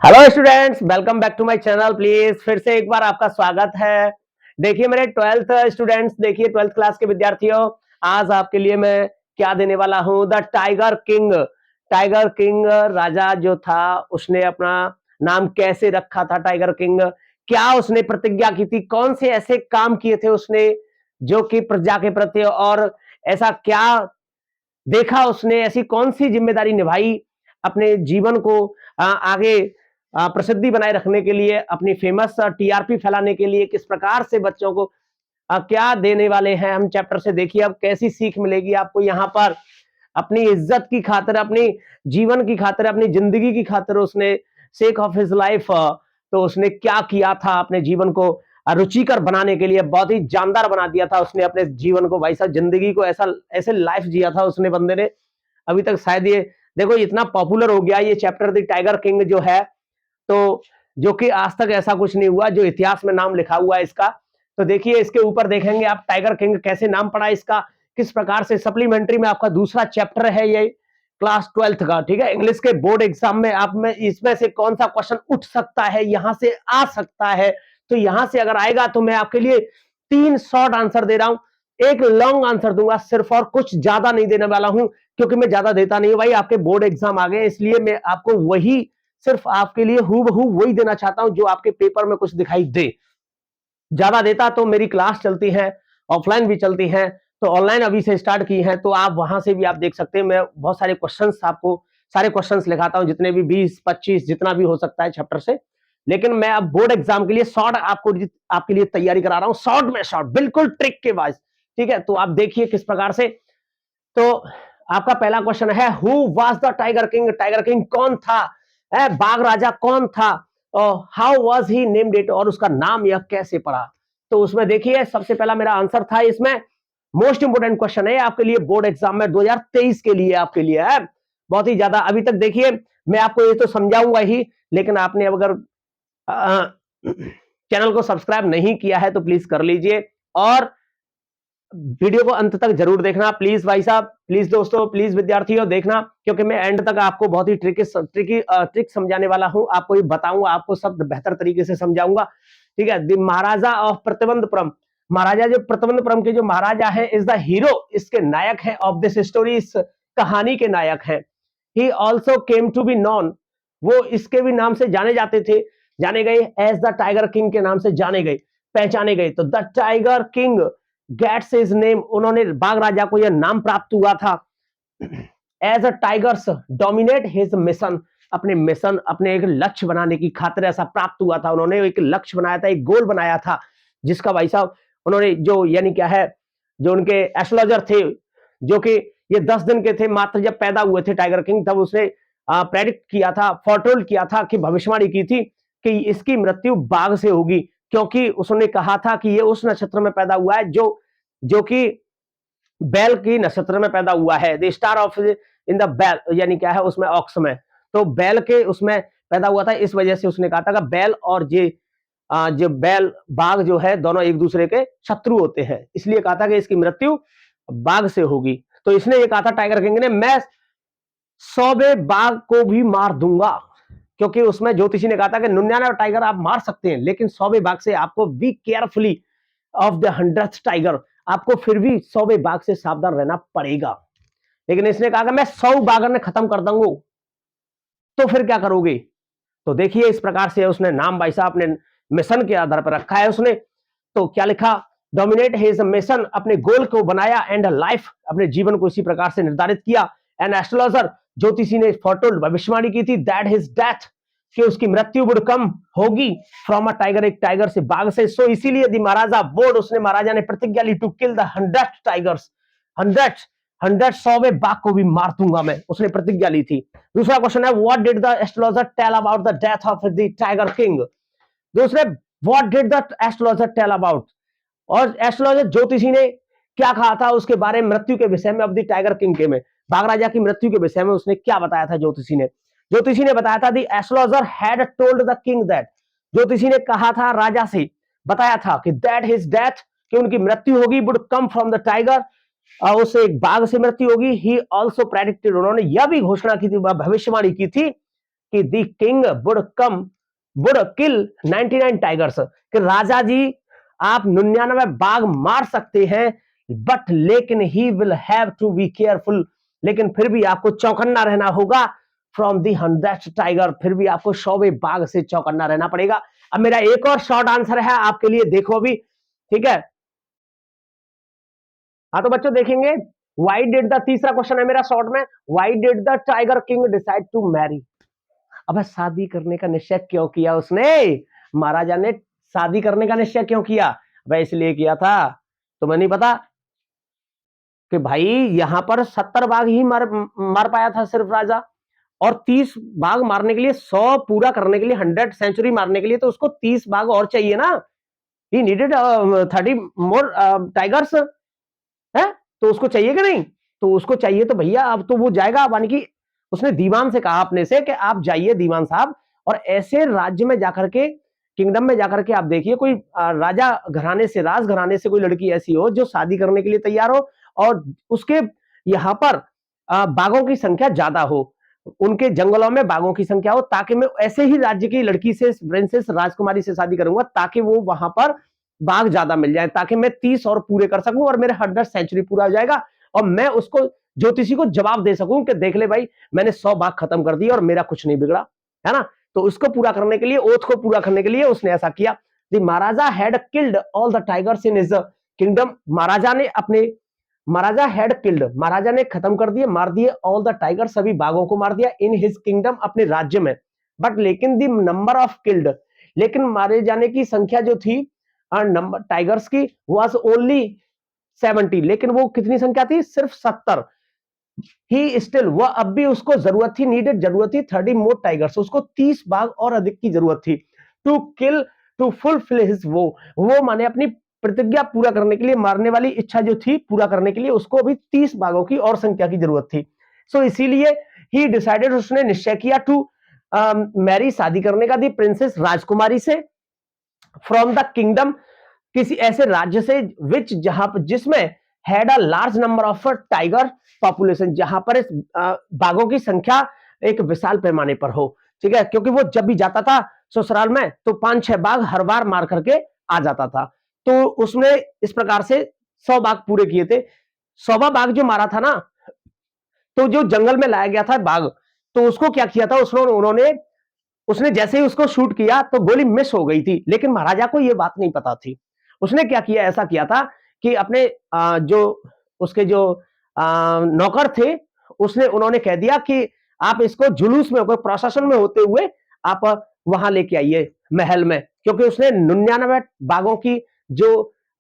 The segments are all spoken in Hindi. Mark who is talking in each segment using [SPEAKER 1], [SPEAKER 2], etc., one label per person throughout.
[SPEAKER 1] Hello students, welcome back to my channel. Please फिर से एक बार आपका स्वागत है। देखिए मेरे 12th स्टूडेंट्स, देखिए 12th क्लास के विद्यार्थियों, आज आपके लिए मैं क्या देने वाला हूं। The tiger king. Tiger king राजा जो था, उसने अपना नाम कैसे रखा था टाइगर किंग, क्या उसने प्रतिज्ञा की थी, कौन से ऐसे काम किए थे उसने जो कि प्रजा के प्रति, और ऐसा क्या देखा उसने, ऐसी कौन सी जिम्मेदारी निभाई अपने जीवन को आगे प्रसिद्धि बनाए रखने के लिए, अपनी फेमस टीआरपी फैलाने के लिए, किस प्रकार से बच्चों को क्या देने वाले हैं हम चैप्टर से। देखिए अब कैसी सीख मिलेगी आपको यहाँ पर। अपनी इज्जत की खातिर, अपनी जीवन की खातिर, अपनी जिंदगी की खातिर उसने सेक ऑफ हिज लाइफ, तो उसने क्या किया था अपने जीवन को रुचिकर बनाने के लिए, बहुत ही जानदार बना दिया था उसने अपने जीवन को। भाई साहब जिंदगी को ऐसा ऐसे लाइफ जिया था उसने बंदे ने, अभी तक शायद ये देखो इतना पॉपुलर हो गया ये चैप्टर द टाइगर किंग जो है, तो जो कि आज तक ऐसा कुछ नहीं हुआ जो इतिहास में नाम लिखा हुआ है इसका। तो देखिए इसके ऊपर देखेंगे आप टाइगर किंग कैसे नाम पड़ा इसका, किस प्रकार से। सप्लीमेंट्री में आपका दूसरा चैप्टर है ये क्लास 12th का, ठीक है। इंग्लिश के बोर्ड एग्जाम में आप में इसमें से कौन सा क्वेश्चन उठ सकता है, यहां से आ सकता है, तो यहां से अगर आएगा तो मैं आपके लिए 3 शॉर्ट आंसर दे रहा हूं, एक लॉन्ग आंसर दूंगा सिर्फ, और कुछ ज्यादा नहीं देने वाला हूं क्योंकि मैं ज्यादा देता नहीं हूं भाई। आपके बोर्ड एग्जाम आ गए इसलिए मैं आपको वही, सिर्फ आपके लिए हूबहू वही देना चाहता हूं जो आपके पेपर में कुछ दिखाई दे। ज्यादा देता तो मेरी क्लास चलती है, ऑफलाइन भी चलती है, तो ऑनलाइन अभी से स्टार्ट की है, तो आप वहां से भी आप देख सकते हैं। मैं बहुत सारे क्वेश्चंस आपको, सारे क्वेश्चंस लिखाता हूं, जितने भी 20-25 जितना भी हो सकता है चैप्टर से। लेकिन मैं अब बोर्ड एग्जाम के लिए शॉर्ट आपको, आपके लिए तैयारी करा रहा हूं, शॉर्ट में शॉर्ट, बिल्कुल ट्रिक के वाइज, ठीक है। तो आप देखिए किस प्रकार से। तो आपका पहला क्वेश्चन है, who was the tiger king. Tiger king कौन था, बाघ राजा कौन था, और how was he named it, और उसका नाम यह कैसे पड़ा। तो उसमें देखिए सबसे पहला मेरा आंसर था इसमें, मोस्ट इंपोर्टेंट क्वेश्चन है आपके लिए बोर्ड एग्जाम में 2023 के लिए, आपके लिए है बहुत ही ज्यादा। अभी तक देखिए मैं आपको ये तो समझाऊंगा ही, लेकिन आपने अगर चैनल को सब्सक्राइब नहीं किया है तो प्लीज कर लीजिए, और वीडियो को अंत तक जरूर देखना प्लीज भाई साहब, प्लीज दोस्तों, प्लीज विद्यार्थियों देखना, क्योंकि मैं एंड तक आपको बहुत ही ट्रिक समझाने वाला हूं, आपको ये बताऊंगा, आपको सब बेहतर तरीके से समझाऊंगा, ठीक है। द महाराजा ऑफ प्रतिबंधपुरम, महाराजा जो प्रतिबंधपुरम के जो महाराजा है, इज द हीरो, इसके नायक है, ऑफ दिस स्टोरी, इस कहानी के नायक है। He also came to be known, वो इसके भी नाम से जाने जाते थे, जाने गए, एज द टाइगर किंग के नाम से जाने गए, पहचाने गए। तो the tiger king gets his name, उन्होंने बाघ राजा को यह नाम प्राप्त हुआ था, as a tigers dominate his mission, अपने मिशन, अपने एक लक्ष्य बनाने की खातिर ऐसा प्राप्त हुआ था। उन्होंने एक लक्ष्य बनाया था, एक गोल बनाया था, जिसका भाई साहब उन्होंने जो यानी क्या है, जो उनके एस्ट्रोलॉजर थे, जो कि ये 10 दिन के थे मात्र, जब पैदा हुए थे टाइगर किंग, तब उसने प्रेडिक्ट किया था, फोरटोल्ड किया था, कि भविष्यवाणी की थी कि इसकी मृत्यु बाघ से होगी, क्योंकि उसने कहा था कि ये उस नक्षत्र में पैदा हुआ है जो जो कि बैल की नक्षत्र में पैदा हुआ है, the star of in the बैल, यानी क्या है उसमें ऑक्स में, तो बैल के उसमें पैदा हुआ था। इस वजह से उसने कहा था कि बैल और ये जो बैल बाघ जो है दोनों एक दूसरे के शत्रु होते हैं, इसलिए कहा था कि इसकी मृत्यु बाघ से होगी। तो इसने ये कहा था टाइगर किंग ने, मैं 100वें बाघ को भी मार दूंगा, क्योंकि उसमें ज्योतिषी ने कहा था कि 99 टाइगर आप मार सकते हैं, लेकिन 100वें बाघ से आपको be carefully of the 100th tiger, आपको फिर भी 100वें बाघ से सावधान रहना पड़ेगा। लेकिन इसने कहा कि मैं 100 बाघ ने खत्म कर दूंगा, तो फिर क्या करोगे। तो देखिए इस प्रकार से उसने नाम भाई साहब अपने मिशन के आधार पर रखा है उसने। तो क्या लिखा, डोमिनेट हिज मिशन, अपने गोल को बनाया, एंड लाइफ, अपने जीवन को इसी प्रकार से निर्धारित किया। एन एस्ट्रोलॉजर, ज्योतिषी ने फोरटोल्ड, भविष्यवाणी की थी, दैट हिज डेथ, कि उसकी मृत्यु वुड कम होगी, फ्रॉम अ टाइगर, एक टाइगर से, बाघ से। सो इसीलिए दी महाराजा बोर्ड, उसने महाराजा ने प्रतिज्ञा ली, टू किल द 100 टाइगर्स, 100 100वें बाघ को भी मार दूंगा मैं, उसने प्रतिज्ञा ली थी। दूसरा क्वेश्चन है, what did the astrologer tell about the death of the tiger king. दूसरे, what did the astrologer tell about, और एस्ट्रोलॉजर ज्योतिषी ने क्या कहा था उसके बारे में, मृत्यु के विषय में, ऑफ द टाइगर किंग के में, बाघ राजा की मृत्यु के विषय में उसने क्या बताया था ज्योतिषी ने। ज्योतिषी ने बताया था, the astrologer had told the king that, ज्योतिषी ने कहा था राजा से, बताया था कि दैट हिज डेथ, कि उनकी मृत्यु होगी, would come from the tiger, उससे एक बाघ से मृत्यु होगी। ही ऑल्सो प्रेडिक्टेड, उन्होंने यह भी घोषणा की थी, भविष्यवाणी की थी, कि दी किंग वुड किल 99 टाइगर्स, कि राजा जी आप 99 बाघ मार सकते हैं, बट लेकिन he will have to be careful, लेकिन फिर भी आपको चौकन्ना रहना होगा फ्रॉम दी 100 टाइगर, फिर भी आपको 100वें बाघ से चौकन्ना रहना पड़ेगा। अब मेरा एक और शॉर्ट आंसर है आपके लिए, देखो अभी, ठीक है। हाँ तो बच्चों देखेंगे, व्हाई डिड द, तीसरा क्वेश्चन है मेरा शॉर्ट में, why did the tiger king decide to marry, अब शादी करने का निश्चय क्यों किया उसने, महाराजा ने शादी करने का निश्चय क्यों किया, वह इसलिए किया था, तुम्हें नहीं पता कि भाई यहां पर 70 बाघ ही मार पाया था सिर्फ राजा, और 30 बाघ मारने के लिए, 100 पूरा करने के लिए, 100 सेंचुरी मारने के लिए तो उसको 30 बाघ और चाहिए ना, ही नीडेड 30 मोर टाइगर्स है, तो उसको चाहिए कि नहीं, तो उसको चाहिए तो भैया अब तो वो जाएगा, यानी कि उसने दीवान से कहा अपने से कि आप जाइए दीवान साहब, और ऐसे राज्य में जाकर के, किंगडम में जाकर के आप देखिए कोई राजा घराने से, राज घराने से कोई लड़की ऐसी हो जो शादी करने के लिए तैयार हो, और उसके यहाँ पर बाघों की संख्या ज्यादा हो, उनके जंगलों में बाघों की संख्या हो, ताकि मैं ऐसे ही राज्य की लड़की से, प्रिंसेस राजकुमारी से शादी करूंगा, ताकि वो वहां पर बाघ ज्यादा मिल जाए, ताकि मैं 30 और पूरे कर सकूं और मेरे 100 सेंचुरी पूरा हो जाएगा, और मैं उसको ज्योतिषी को जवाब दे सकूं कि देख ले भाई मैंने 100 बाघ खत्म कर दिए और मेरा कुछ नहीं बिगड़ा, है ना। तो उसको पूरा करने के लिए, ओथ को पूरा करने के लिए उसने ऐसा किया। The maharaja had killed all the tigers in his kingdom, maharaja had killed, महाराजा ने खत्म कर दिए, मार दिए, ऑल द टाइगर, सभी बाघों को मार दिया, इन हिज किंगडम, अपने राज्य में, बट लेकिन द नंबर ऑफ किल्ड, लेकिन मारे जाने की संख्या जो थी नंबर टाइगर्स की वाज ओनली 70, लेकिन वो कितनी संख्या थी, सिर्फ 70, ही स्टिल, वह अब भी उसको जरूरत थी, नीडेड, जरूरत थी 30 मोर टाइगर्स, उसको 30 बाघ और अधिक की जरूरत थी, to kill, to fulfil his वो माने अपनी प्रतिज्ञा पूरा करने के लिए, मारने वाली इच्छा जो थी पूरा करने के लिए उसको अभी 30 बाघों की और संख्या की जरूरत थी। सो इसीलिए ही डिसाइडेड, उसने निश्चय किया टू मैरी, शादी करने का, दी प्रिंसेस, राजकुमारी से, फ्रॉम द किंगडम, किसी ऐसे राज्य से, विच, जहां पर, जिसमें had a large number of tiger population, जहां पर इस बाघों की संख्या एक विशाल पैमाने पर हो, ठीक है, क्योंकि वो जब भी जाता था ससुराल में तो 5-6 बाघ हर बार मार करके आ जाता था, तो उसने इस प्रकार से 100 बाघ पूरे किए थे। 100वां बाघ जो मारा था ना, तो जो जंगल में लाया गया था बाघ, तो उसको क्या किया था उन्होंने, उसने जैसे ही उसको शूट किया तो गोली मिस हो गई थी, लेकिन महाराजा को यह बात नहीं पता थी। उसने क्या किया, ऐसा किया था कि अपने जो उसके जो नौकर थे, उन्होंने कह दिया कि आप इसको जुलूस में, प्रशासन में होते हुए आप वहां लेके आइए महल में, क्योंकि उसने 99 बाघों की जो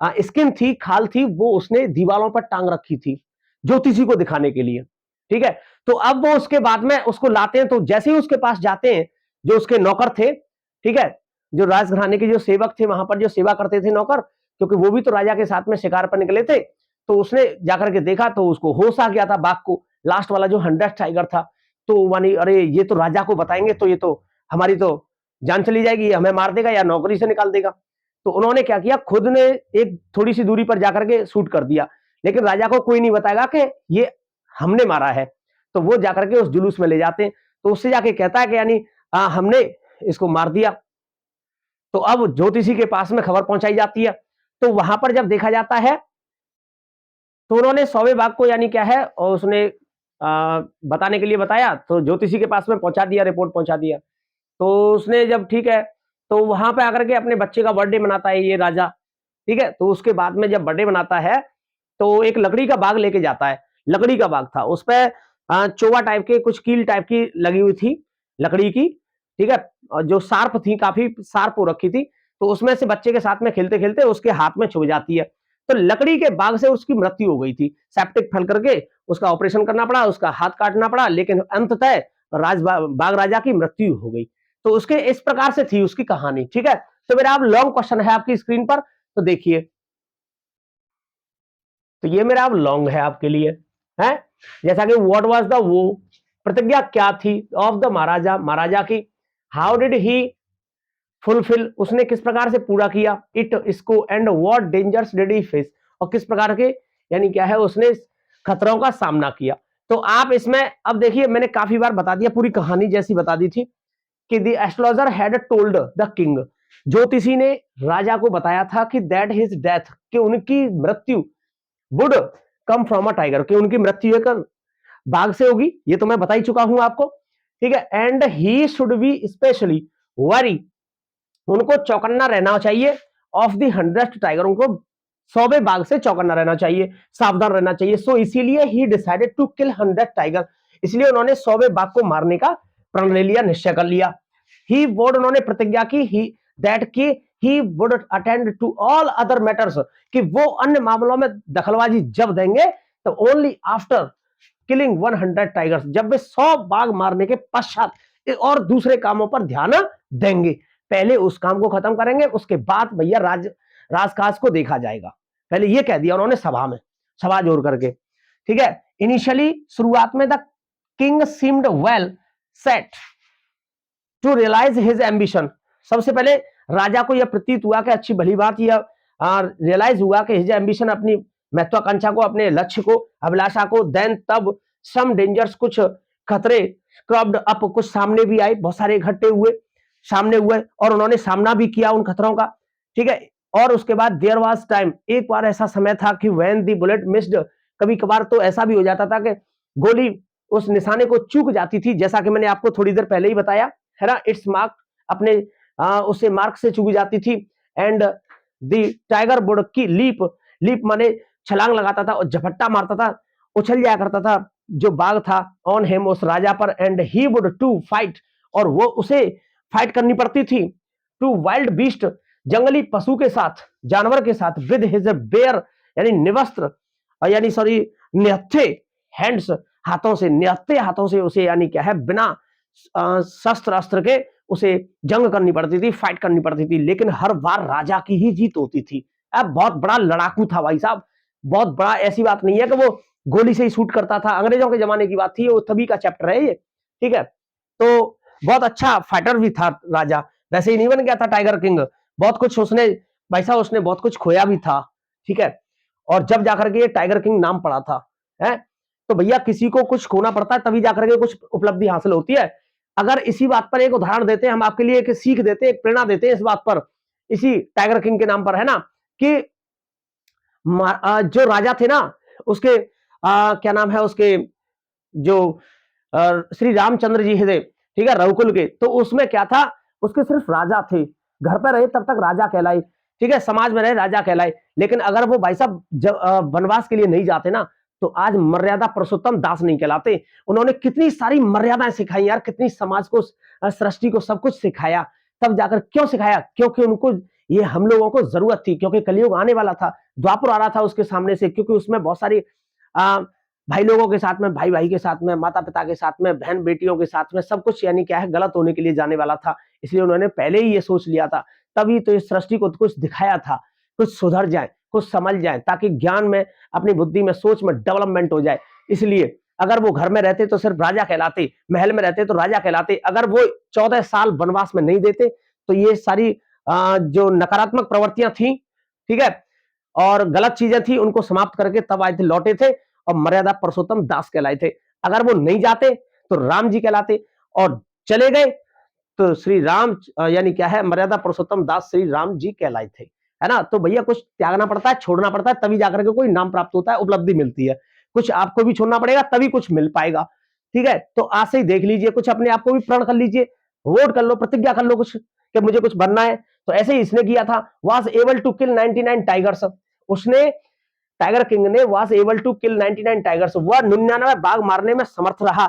[SPEAKER 1] स्किन थी, खाल थी, वो उसने दीवारों पर टांग रखी थी ज्योतिषी को दिखाने के लिए, ठीक है। तो अब वो उसके बाद में उसको लाते हैं, तो जैसे ही उसके पास जाते हैं जो उसके नौकर थे, ठीक है, जो राजघराने के जो सेवक थे, वहां पर जो सेवा करते थे नौकर, क्योंकि वो भी तो राजा के साथ में शिकार पर निकले थे, तो उसने जाकर के देखा तो उसको होश आ गया था बाघ को, लास्ट वाला जो 100 टाइगर था, तो मानी अरे ये तो राजा को बताएंगे तो ये तो हमारी तो जान चली जाएगी, हमें मार देगा या नौकरी से निकाल देगा। तो उन्होंने क्या किया, खुद ने एक थोड़ी सी दूरी पर जाकर के शूट कर दिया, लेकिन राजा को कोई नहीं बताएगा कि ये हमने मारा है। तो वो जाकर के उस जुलूस में ले जाते हैं, तो उससे जाके कहता है कि यानी हमने इसको मार दिया। तो अब ज्योतिषी के पास में खबर पहुंचाई जाती है, तो वहां पर जब देखा जाता है तो उन्होंने 100वें बाघ को यानी क्या है, और उसने बताने के लिए बताया, तो ज्योतिषी के पास में पहुंचा दिया, रिपोर्ट पहुंचा दिया। तो उसने जब ठीक है, तो वहां पे आकर के अपने बच्चे का बर्थडे मनाता है ये राजा, ठीक है। तो उसके बाद में जब बर्थडे मनाता है तो एक लकड़ी का बाग लेके जाता है, लकड़ी का बाग था, उस पर चोवा टाइप के कुछ कील टाइप की लगी हुई थी लकड़ी की, ठीक है, और जो शार्प थी, काफी शार्प हो रखी थी, तो उसमें से बच्चे के साथ में खेलते खेलते उसके हाथ में छुप जाती है, तो लकड़ी के बाग से उसकी मृत्यु हो गई थी, सेप्टिक फैल करके उसका ऑपरेशन करना पड़ा, उसका हाथ काटना पड़ा, लेकिन अंततः बाघ राजा की मृत्यु हो गई। तो उसके इस प्रकार से थी उसकी कहानी, ठीक है। तो मेरा अब लॉन्ग क्वेश्चन है आपकी स्क्रीन पर, तो देखिए, तो ये मेरा अब लॉन्ग है आपके लिए, है जैसा कि व्हाट वाज द वो, प्रतिज्ञा क्या थी ऑफ द महाराजा, महाराजा की, हाउ डिड ही फुलफिल, उसने किस प्रकार से पूरा किया इट, इसको, and what dangers did he face, और किस प्रकार के यानी क्या है उसने खतरों का सामना किया। तो आप इसमें अब देखिए, मैंने काफी बार बता दिया, पूरी कहानी जैसी बता दी थी, कि the astrologer had told the king, ज्योतिषी ने राजा को बताया था कि दैट हिज डेथ, कि उनकी मृत्यु would come from a tiger, कि उनकी मृत्यु एक बाघ से होगी, ये तो मैं बता ही चुका हूं आपको, ठीक है। And he should be specially worry, उनको चौकन्ना रहना चाहिए, ऑफ द 100th टाइगर, उनको 100वें बाघ से चौकन्ना रहना चाहिए, सावधान रहना चाहिए। सो इसीलिए he decided to kill 100th tiger, इसलिए उन्होंने 100वें बाघ को मारने का प्रण ले लिया, निश्चय कर लिया। ही वुड, उन्होंने प्रतिज्ञा की, ही दैट की he would attend to all other matters, कि वो अन्य मामलों में दखलबाजी जब देंगे तो ओनली आफ्टर किलिंग 100 टाइगर्स, जब वे 100 बाघ मारने के पश्चात और दूसरे कामों पर ध्यान देंगे। पहले उस काम को खत्म करेंगे, उसके बाद भैया राजकाज को देखा जाएगा। पहले ये कह दिया उन्होंने सभा में, सभा जोड़ करके, ठीक है। इनिशियली, शुरुआत में, the king seemed well set to realise his ambition, सबसे पहले राजा को यह प्रतीत हुआ कि अच्छी भली बात, यह रियलाइज हुआ कि हिज एम्बिशन, अपनी महत्वाकांक्षा को, अपने लक्ष्य को, अभिलाषा को। देन, तब सम डेंजर्स, कुछ खतरे, क्रॉप्ड अप, कुछ सामने भी आए, बहुत सारे इकट्ठे हुए, सामने हुए, और उन्होंने सामना भी किया उन खतरों का, ठीक है। और उसके बाद देयर वाज टाइम, एक बार ऐसा समय था कि व्हेन द बुलेट मिस्ड, कभी कभार तो ऐसा भी हो जाता था कि गोली उस निशाने को चूक जाती थी, जैसा कि मैंने आपको थोड़ी देर पहले ही बताया, है ना। इट्स मार्क, अपने उसे मार्क से चूक जाती थी। एंड द टाइगर वुड की लीप, लीप माने छलांग लगाता था और झपट्टा मारता था, उछल जाया करता था जो बाघ था, ऑन हिम, उस राजा पर। And he would to fight, और वो उसे फाइट करनी पड़ती थी, टू वाइल्ड बीस्ट, जंगली पशु के साथ, जानवर के साथ, विद हिज बेयर, यानी निवस्त्र, यानी सॉरी निहत्थे हैंड्स, हाथों से, निहत्थे हाथों से उसे, यानी क्या है, बिना शस्त्र अस्त्र के उसे जंग करनी पड़ती थी, फाइट करनी पड़ती थी। लेकिन हर बार राजा की ही जीत होती थी। अब बहुत बड़ा लड़ाकू था भाई साहब, बहुत बड़ा, ऐसी बात नहीं है कि वो गोली से ही शूट करता था, अंग्रेजों के जमाने की बात थी, वो तभी का चैप्टर है ये, ठीक है। तो बहुत अच्छा फाइटर भी था राजा, वैसे ही नहीं बन गया था टाइगर किंग, बहुत कुछ उसने, भाई साहब उसने बहुत कुछ खोया भी था, ठीक है। और जब जाकर के ये टाइगर किंग नाम पड़ा था, है, तो भैया किसी को कुछ खोना पड़ता है तभी जाकर के कुछ उपलब्धि हासिल होती है। अगर इसी बात पर एक उदाहरण देते हैं हम आपके लिए, एक सीख देते हैं, एक प्रेरणा देते हैं इस बात पर, इसी टाइगर किंग के नाम पर, है ना, कि जो राजा थे ना, उसके क्या नाम है उसके, जो श्री रामचंद्र जी थे, ठीक है, रघुकुल के, तो उसमें क्या था, उसके सिर्फ राजा थे, घर पर रहे तब तक राजा कहलाए, ठीक है, समाज में रहे राजा कहलाए। लेकिन अगर वो भाई साहब वनवास के लिए नहीं जाते ना, तो आज मर्यादा पुरुषोत्तम दास नहीं कहलाते। उन्होंने कितनी सारी मर्यादाएं सिखाई यार, कितनी समाज को, सृष्टि को सब कुछ सिखाया, तब जाकर, क्यों सिखाया, क्योंकि उनको ये हम लोगों को जरूरत थी, क्योंकि कलयुग आने वाला था, द्वापर आ रहा था उसके सामने से, क्योंकि उसमें बहुत सारी भाई लोगों के साथ में, भाई भाई के साथ में, माता पिता के साथ में, बहन बेटियों के साथ में, सब कुछ यानी क्या है, गलत होने के लिए जाने वाला था। इसलिए उन्होंने पहले ही ये सोच लिया था, तभी तो इस सृष्टि को कुछ दिखाया था, कुछ सुधर जाए, कुछ समझ जाए, ताकि ज्ञान में, अपनी बुद्धि में, सोच में डेवलपमेंट हो जाए। इसलिए अगर वो घर में रहते तो सिर्फ राजा कहलाते, महल में रहते तो राजा कहलाते, अगर वो 14 साल वनवास में नहीं देते तो ये सारी जो नकारात्मक प्रवृत्तियां थी, ठीक है, और गलत चीजें थी, उनको समाप्त करके तब आए थे, लौटे थे, और मर्यादा पुरुषोत्तम दास कहलाए थे। अगर वो नहीं जाते तो राम जी कहलाते, और चले गए तो श्री राम, यानी क्या है, मर्यादा पुरुषोत्तम दास श्री राम जी कहलाए थे, है ना। तो भैया कुछ त्यागना पड़ता है, छोड़ना पड़ता है, तभी जाकर के कोई नाम प्राप्त होता है, उपलब्धि मिलती है। कुछ आपको भी छोड़ना पड़ेगा तभी कुछ मिल पाएगा, ठीक है। तो आज से ही देख लीजिए, कुछ अपने आप को भी प्रण कर लीजिए, वोट कर लो, प्रतिज्ञा कर लो कुछ, कि मुझे कुछ बनना है। तो ऐसे ही इसने किया था, was able to kill 99 tigers, उसने, टाइगर किंग ने, was able to kill 99 tigers, वह 99 बाघ मारने में समर्थ रहा,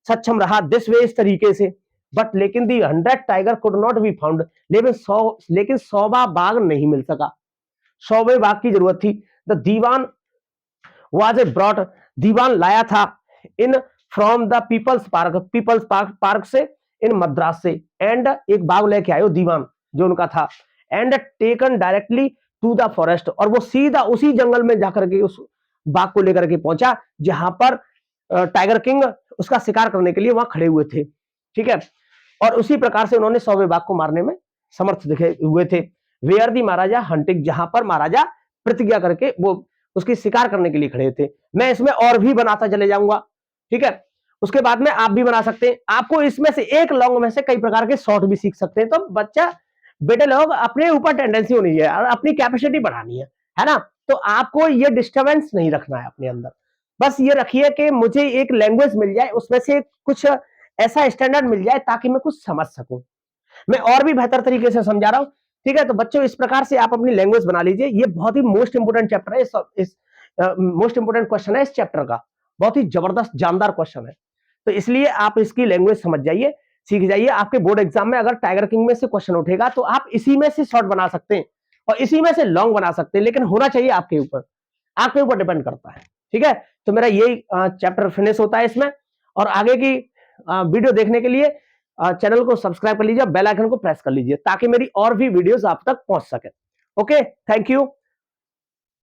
[SPEAKER 1] सक्षम रहा, दिस वे, इस तरीके से। बट लेकिन दी 100 tiger could not be found, लेकिन 100वां बाघ नहीं मिल सका, 100वें बाघ की जरूरत थी। The dewan was a brought, दीवान लाया था, in from the People's Park से, इन मद्रास से, एंड एक बाघ लेके आयो दीवान जो उनका था, and taken directly to the forest, और वो सीधा उसी जंगल में जाकर के उस बाघ को लेकर के पहुंचा जहां पर टाइगर किंग उसका शिकार करने के लिए वहां खड़े हुए थे, ठीक है। और उसी प्रकार से उन्होंने 100वें बाघ को मारने में समर्थ दिखे हुए थे। वेयर दी महाराजा हंटिंग, जहां पर महाराजा प्रतिज्ञा करके वो उसकी शिकार करने के लिए खड़े थे। मैं इसमें और भी बनाता चले जाऊंगा, ठीक है। उसके बाद में आप भी बना सकते हैं। आपको इसमें से एक लॉन्ग में से कई प्रकार के शॉर्ट भी सीख सकते हैं। तो बच्चा बेटे लोग अपने ऊपर टेंडेंसी होनी है और अपनी कैपेसिटी बढ़ानी है ना। तो आपको ये डिस्टर्बेंस नहीं रखना है अपने अंदर। बस ये रखिए कि मुझे एक लैंग्वेज मिल जाए, उसमें से कुछ ऐसा स्टैंडर्ड मिल जाए ताकि मैं कुछ समझ सकूं, मैं और भी बेहतर तरीके से समझा रहा हूं। ठीक है, तो बच्चों इस प्रकार से आप अपनी लैंग्वेज बना लीजिए। ये बहुत ही मोस्ट इंपोर्टेंट चैप्टर है, इस मोस्ट इंपोर्टेंट क्वेश्चन है इस चैप्टर का। बहुत ही जबरदस्त जानदार क्वेश्चन है। तो इसलिए आप इसकी लैंग्वेज समझ जाइए, सीख जाइए। आपके बोर्ड एग्जाम में अगर टाइगर किंग में से क्वेश्चन उठेगा तो आप इसी में से शॉर्ट बना सकते हैं और इसी में से लॉन्ग बना सकते हैं, लेकिन होना चाहिए आपके ऊपर, आपके ऊपर डिपेंड करता है। ठीक है, तो मेरा यही चैप्टर फिनिश होता है इसमें। और आगे की वीडियो देखने के लिए चैनल को सब्सक्राइब कर लीजिए, बेल आइकन को प्रेस कर लीजिए ताकि मेरी और भी वीडियोस आप तक पहुंच सके। Okay, thank you.